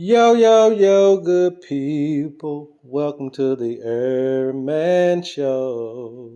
Yo, yo, yo, good people. Welcome to the HerbMan Show.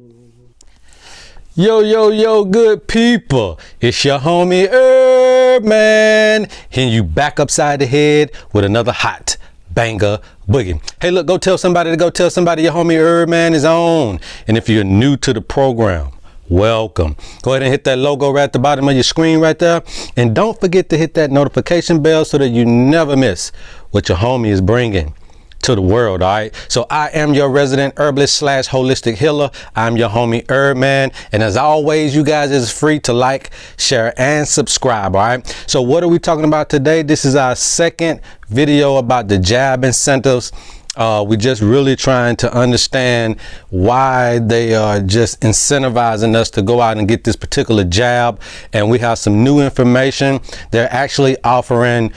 Yo, yo, yo, good people. It's your homie HerbMan, hitting you back upside the head with another hot banger boogie. Hey, look, go tell somebody your homie HerbMan is on. And if you're new to the program, welcome. Go ahead and hit that logo right at the bottom of your screen right there. And don't forget to hit that notification bell so that you never miss what your homie is bringing to the world. All right. So I am your resident herbalist / holistic healer. I'm your homie HerbMan. And as always, you guys is free to like, share, and subscribe. All right. So what are we talking about today? This is our second video about the jab incentives. We're just really trying to understand why they are just incentivizing us to go out and get this particular jab. And we have some new information. They're actually offering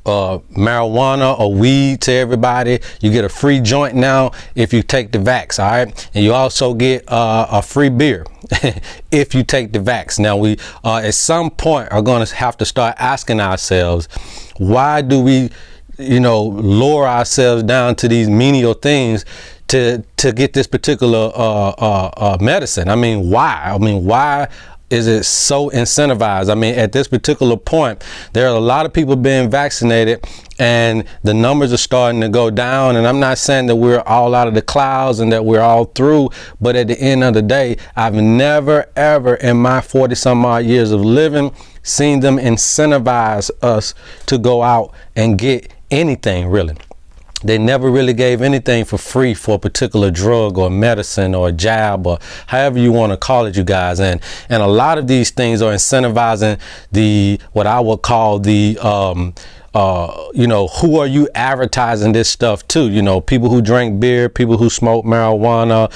marijuana or weed to everybody. You get a free joint now if you take the vax. All right. And you also get a free beer if you take the vax. Now we at some point are going to have to start asking ourselves, why do we lower ourselves down to these menial things to get this particular medicine? I mean, why? Why is it so incentivized? I mean, at this particular point, there are a lot of people being vaccinated and the numbers are starting to go down. And I'm not saying that we're all out of the clouds and that we're all through, but at the end of the day, I've never, ever in my 40 some odd years of living seen them incentivize us to go out and get anything, really. They never really gave anything for free for a particular drug or medicine or a jab or however you want to call it, you guys. And a lot of these things are incentivizing what I would call who are you advertising this stuff to? People who drink beer, people who smoke marijuana.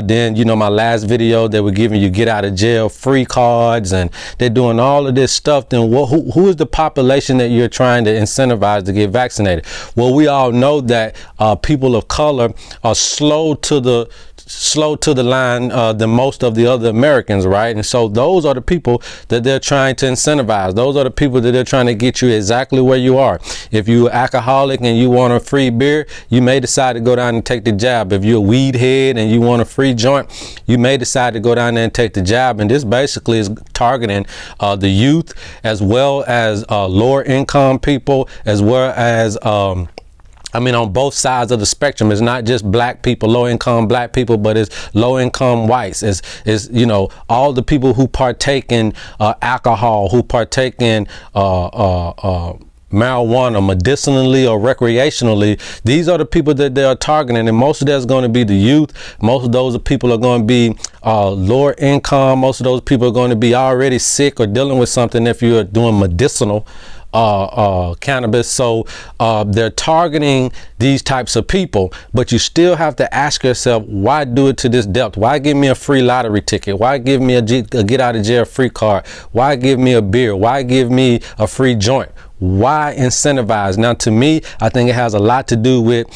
Then, my last video, they were giving you get out of jail free cards, and they're doing all of this stuff. Then who is the population that you're trying to incentivize to get vaccinated? Well, we all know that people of color are slow to the line than most of the other Americans, right? And so those are the people that they're trying to incentivize. Those are the people that they're trying to get you exactly where you are. If you're an alcoholic and you want a free beer, you may decide to go down and take the jab. If you're a weed head and you want a free joint, you may decide to go down there and take the jab. And this basically is targeting the youth, as well as lower income people, as well as on both sides of the spectrum. It's not just black people, low income black people, but it's low income whites. It's all the people who partake in alcohol, who partake in marijuana medicinally or recreationally. These are the people that they are targeting, and most of that's going to be the youth. Most of those people are going to be lower income. Most of those people are going to be already sick or dealing with something if you're doing medicinal cannabis. So they're targeting these types of people, but you still have to ask yourself, why do it to this depth? Why give me a free lottery ticket? Why give me a get out of jail free card? Why give me a beer? Why give me a free joint? Why incentivize? Now, to me, I think it has a lot to do with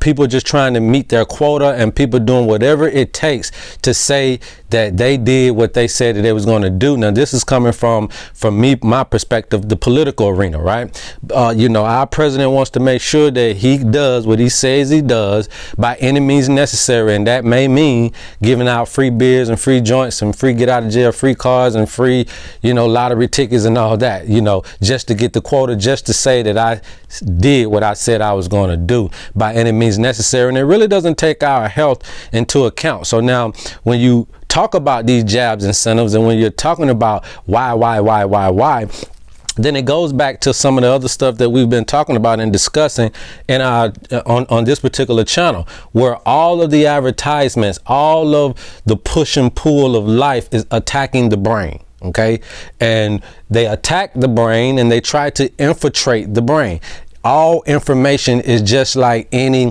people just trying to meet their quota and people doing whatever it takes to say that they did what they said that they was going to do. Now, this is coming from me, my perspective, the political arena, right? Our president wants to make sure that he does what he says he does by any means necessary. And that may mean giving out free beers and free joints and free get out of jail free cards and free, lottery tickets and all that, just to get the quota, just to say that I did what I said I was going to do by any means necessary. And it really doesn't take our health into account. So now when you talk about these jabs incentives and when you're talking about why, then it goes back to some of the other stuff that we've been talking about and discussing in our on this particular channel, where all of the advertisements, all of the push and pull of life is attacking the brain. Okay, and they attack the brain and they try to infiltrate the brain. All information is just like any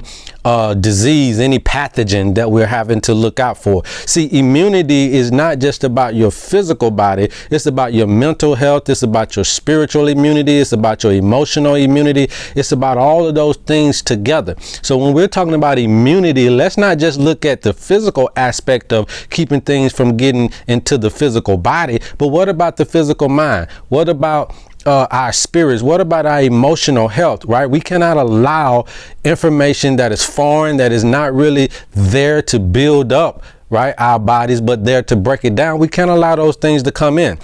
disease, any pathogen that we're having to look out for. See, immunity is not just about your physical body. It's about your mental health. It's about your spiritual immunity. It's about your emotional immunity. It's about all of those things together. So when we're talking about immunity, let's not just look at the physical aspect of keeping things from getting into the physical body, but what about the physical mind? What about our spirits? What about our emotional health, right? We cannot allow information that is foreign, that is not really there to build up, right, our bodies, but there to break it down. We can't allow those things to come in.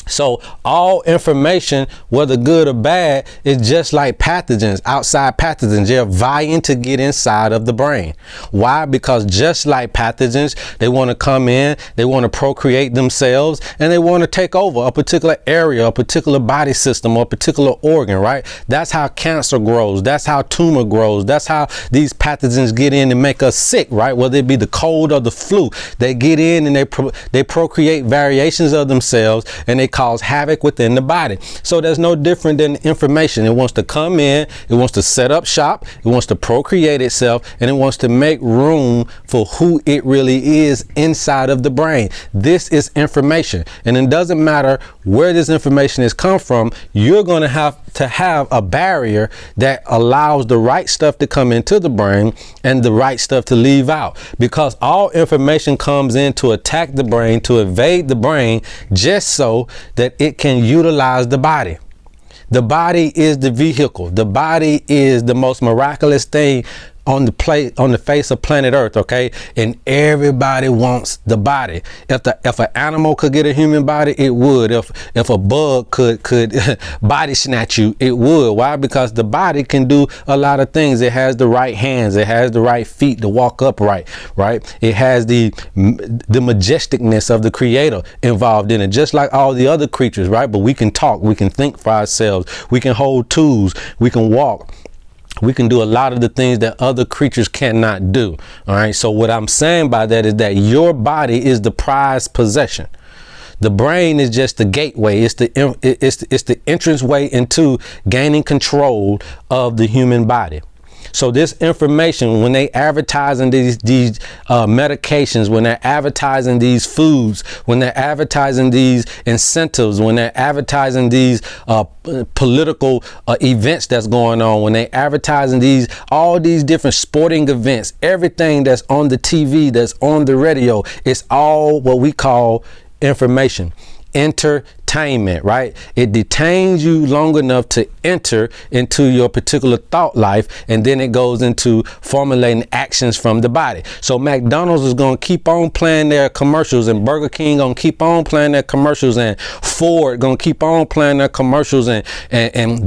So all information, whether good or bad, is just like pathogens, outside pathogens. They're vying to get inside of the brain. Why? Because just like pathogens, they want to come in, they want to procreate themselves, and they want to take over a particular area, a particular body system, or a particular organ, right? That's how cancer grows. That's how tumor grows. That's how these pathogens get in and make us sick, right? Whether it be the cold or the flu, they get in and they procreate variations of themselves, and they cause havoc within the body. So there's no different than information. It wants to come in, it wants to set up shop, it wants to procreate itself, and it wants to make room for who it really is inside of the brain. This is information, and it doesn't matter where this information has come from. You're going to have a barrier that allows the right stuff to come into the brain and the right stuff to leave out, because all information comes in to attack the brain, to invade the brain, just so that it can utilize the body. The body is the vehicle. The body is the most miraculous thing on the face of planet Earth, okay? And everybody wants the body. If an animal could get a human body, it would. If a bug could body snatch you, it would. Why? Because the body can do a lot of things. It has the right hands, it has the right feet to walk upright, right? It has the majesticness of the creator involved in it, just like all the other creatures, right? But we can talk, we can think for ourselves, we can hold tools, we can walk. We can do a lot of the things that other creatures cannot do. All right. So what I'm saying by that is that your body is the prized possession. The brain is just the gateway. It's the entranceway into gaining control of the human body. So this information, when they advertising these medications, when they're advertising these foods, when they're advertising these incentives, when they're advertising these political events that's going on, when they're advertising all these different sporting events, everything that's on the TV, that's on the radio, it's all what we call information. Entertainment, right? It detains you long enough to enter into your particular thought life, and then it goes into formulating actions from the body. So McDonald's is going to keep on playing their commercials, and Burger King going to keep on playing their commercials, and Ford going to keep on playing their commercials, and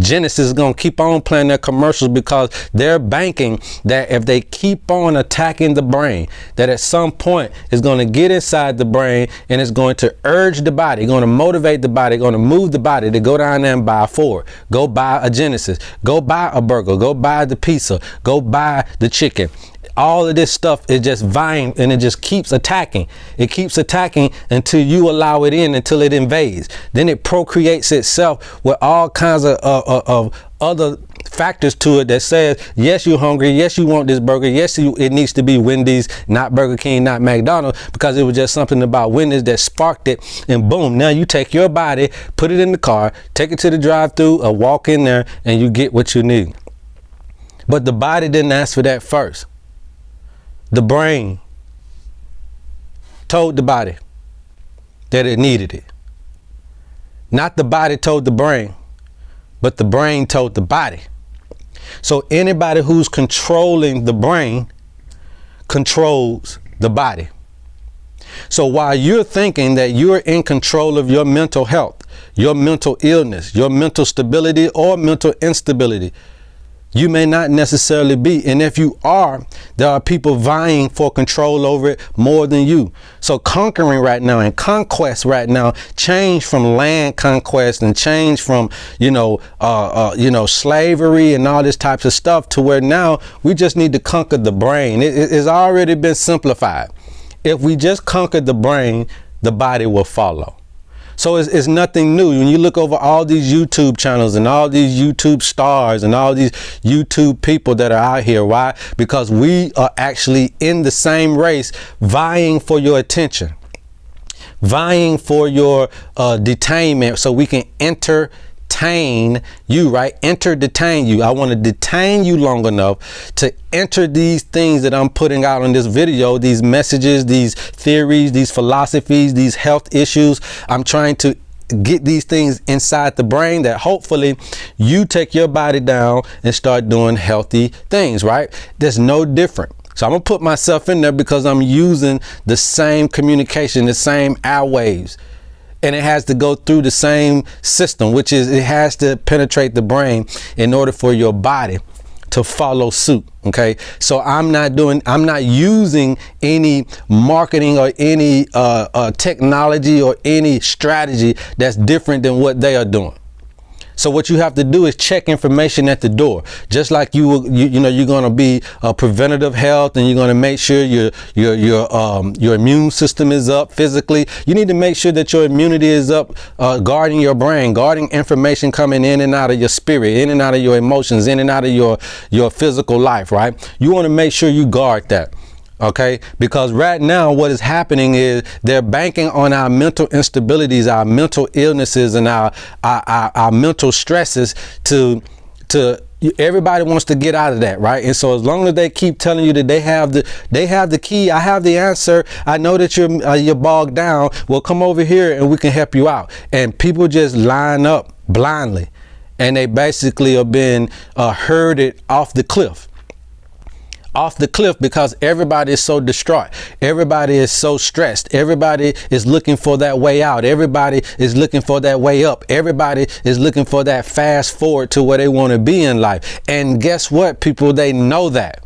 Genesis is going to keep on playing their commercials, because they're banking that if they keep on attacking the brain, that at some point it's going to get inside the brain, and it's going to urge the body, going to motivate the body, going to move the body to go down there and buy a Ford, go buy a Genesis, go buy a burger, go buy the pizza, go buy the chicken. All of this stuff is just vying, and it just keeps attacking. It keeps attacking until you allow it in, until it invades. Then it procreates itself with all kinds of other factors to it that says, yes, you're hungry. Yes, you want this burger. Yes, it needs to be Wendy's, not Burger King, not McDonald's, because it was just something about Wendy's that sparked it. And boom, now you take your body, put it in the car, take it to the drive-thru, or walk in there, and you get what you need. But the body didn't ask for that first. The brain told the body that it needed it. Not the body told the brain, but the brain told the body. So anybody who's controlling the brain controls the body. So while you're thinking that you're in control of your mental health, your mental illness, your mental stability or mental instability, you may not necessarily be. And if you are, there are people vying for control over it more than you. So conquering right now and conquest right now change from land conquest and change from, slavery and all this types of stuff to where now we just need to conquer the brain. It's already been simplified. If we just conquer the brain, the body will follow. So it's nothing new. When you look over all these YouTube channels and all these YouTube stars and all these YouTube people that are out here, why? Because we are actually in the same race, vying for your attention, vying for your detainment, so we can entertain you, right? Detain you. I want to detain you long enough to enter these things that I'm putting out on this video, these messages, these theories, these philosophies, these health issues. I'm trying to get these things inside the brain that hopefully you take your body down and start doing healthy things, right? That's no different. So I'm gonna put myself in there because I'm using the same communication, the same airwaves, and it has to go through the same system, which is it has to penetrate the brain in order for your body to follow suit. Okay, so I'm not using any marketing or any technology or any strategy that's different than what they are doing. So what you have to do is check information at the door. Just like you're going to be preventative health, and you're going to make sure your immune system is up physically. You need to make sure that your immunity is up, guarding your brain, guarding information coming in and out of your spirit, in and out of your emotions, in and out of your physical life, right? You want to make sure you guard that. Okay, because right now what is happening is they're banking on our mental instabilities, our mental illnesses, and our mental stresses to everybody wants to get out of that, right? And so as long as they keep telling you that they have the key, I have the answer, I know that you're bogged down, well, come over here and we can help you out. And people just line up blindly, and they basically are being herded off the cliff because everybody is so distraught. Everybody is so stressed. Everybody is looking for that way out. Everybody is looking for that way up. Everybody is looking for that fast forward to where they want to be in life. And guess what, people? They know that.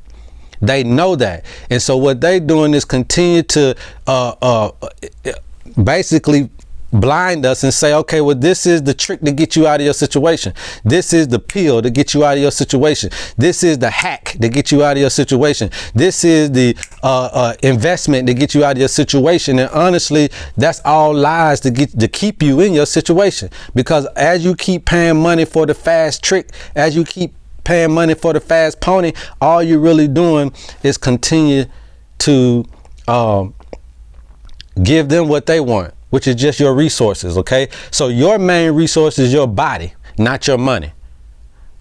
They know that. And so what they're doing is continue to basically blind us and say, okay, well, this is the trick to get you out of your situation. This is the pill to get you out of your situation. This is the hack to get you out of your situation. This is the investment to get you out of your situation. And honestly, that's all lies to keep you in your situation. Because as you keep paying money for the fast trick, as you keep paying money for the fast pony, all you're really doing is continue to give them what they want, which is just your resources. Okay, so your main resource is your body, not your money.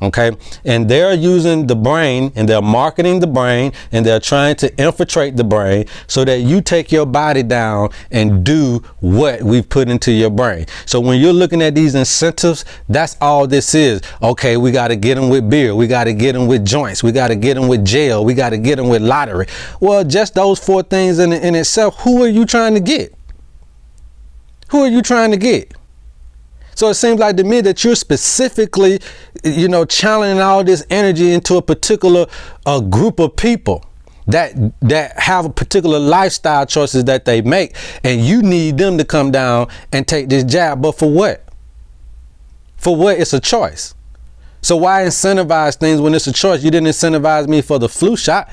Okay, and they're using the brain, and they're marketing the brain, and they're trying to infiltrate the brain so that you take your body down and do what we've put into your brain. So when you're looking at these incentives, that's all this is. Okay, we got to get them with beer, we got to get them with joints, we got to get them with jail, we got to get them with lottery. Well, just those four things in itself, who are you trying to get? Who are you trying to get? So it seems like to me that you're specifically, channeling all this energy into a particular group of people that have a particular lifestyle choices that they make, and you need them to come down and take this jab. But for what? For what? It's a choice. So why incentivize things when it's a choice? You didn't incentivize me for the flu shot.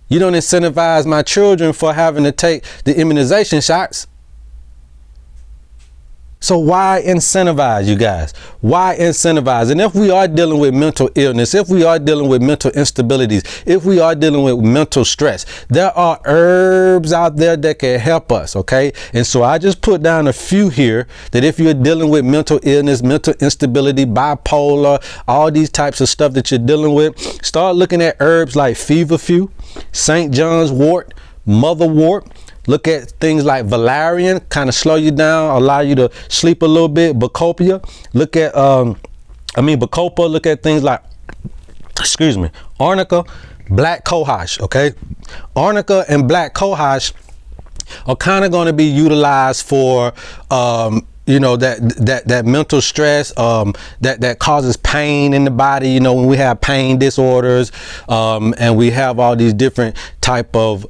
You don't incentivize my children for having to take the immunization shots. So why incentivize, you guys? Why incentivize? And if we are dealing with mental illness, if we are dealing with mental instabilities, if we are dealing with mental stress, there are herbs out there that can help us, okay? And so I just put down a few here that if you're dealing with mental illness, mental instability, bipolar, all these types of stuff that you're dealing with, start looking at herbs like feverfew, St. John's wort, motherwort. Look at things like valerian, kind of slow you down, allow you to sleep a little bit. Bacopa. Look at, bacopa. Look at things like, arnica, black cohosh. Okay, arnica and black cohosh are kind of going to be utilized for that mental stress that causes pain in the body. When we have pain disorders, and we have all these different type of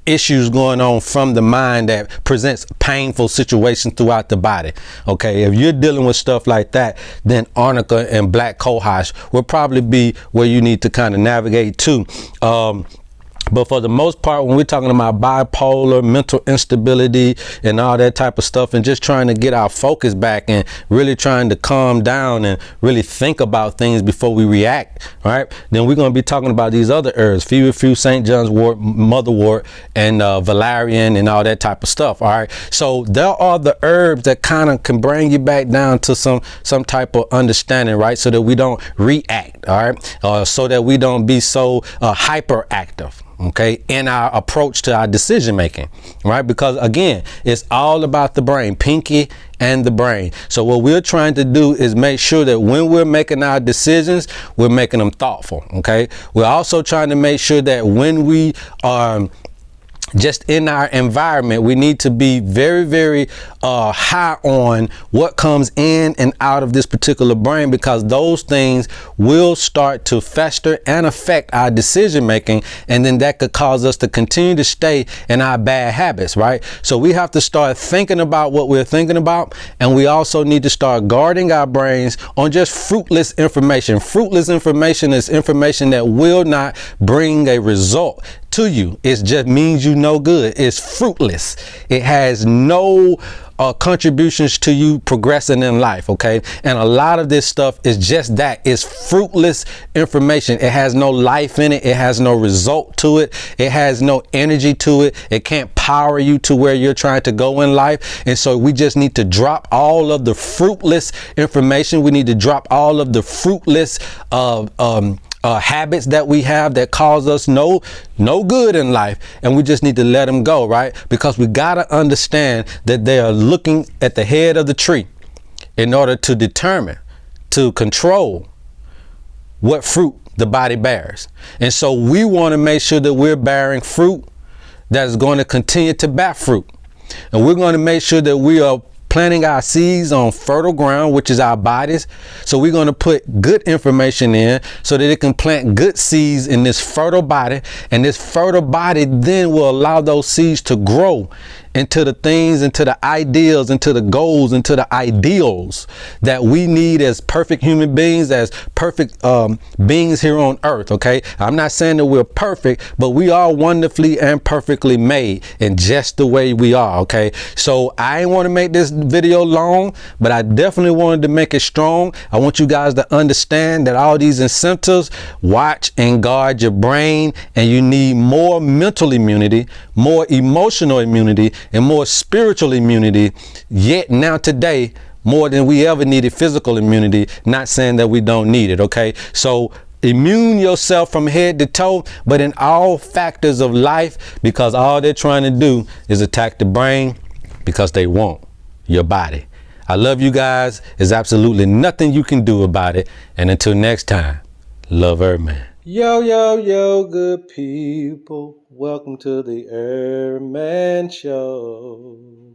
issues going on from the mind that presents painful situations throughout the body. Okay, if you're dealing with stuff like that, then arnica and black cohosh will probably be where you need to kind of navigate to. But for the most part, when we're talking about bipolar, mental instability, and all that type of stuff, and just trying to get our focus back and really trying to calm down and really think about things before we react, right? Then we're going to be talking about these other herbs, feverfew, St. John's wort, motherwort, and valerian, and all that type of stuff. All right. So there are the herbs that kind of can bring you back down to some type of understanding, right? So that we don't react. intellect, all right, so that we don't be so hyperactive, okay, in our approach to our decision making, right? Because again, it's all about the brain, pinky and the brain. So what we're trying to do is make sure that when we're making our decisions, we're making them thoughtful, okay? We're also trying to make sure that when we are just in our environment, we need to be very, very high on what comes in and out of this particular brain, because those things will start to fester and affect our decision making, and then that could cause us to continue to stay in our bad habits, right? So we have to start thinking about what we're thinking about, and we also need to start guarding our brains on just fruitless information. Fruitless information is information that will not bring a result to you. It just means you no good. It's fruitless. It has no contributions to you progressing in life, okay? And a lot of this stuff is just that. It's fruitless information. It has no life in it. It has no result to it. It has no energy to it. It can't power you to where you're trying to go in life. And so we just need to drop all of the fruitless information. We need to drop all of the fruitless habits that we have that cause us no good in life, and we just need to let them go, right? Because we got to understand that they are looking at the head of the tree in order to determine, to control what fruit the body bears. And so we want to make sure that we're bearing fruit that is going to continue to bear fruit, and we're going to make sure that we are planting our seeds on fertile ground, which is our bodies. So we're going to put good information in so that it can plant good seeds in this fertile body, and this fertile body then will allow those seeds to grow into the things, into the ideals, into the goals, into the ideals that we need as perfect human beings, as perfect beings here on earth, okay? I'm not saying that we're perfect, but we are wonderfully and perfectly made in just the way we are, okay? So I didn't want to make this video long, but I definitely wanted to make it strong. I want you guys to understand that all these incentives, watch and guard your brain, and you need more mental immunity, more emotional immunity, and more spiritual immunity, yet now today more than we ever needed physical immunity. Not saying that we don't need it, okay? So immune yourself from head to toe, but in all factors of life, because all they're trying to do is attack the brain, because they want your body. I love you guys. There's absolutely nothing you can do about it. And until next time, love HerbMan. Yo, yo, yo, good people. Welcome to the HerbMan Show.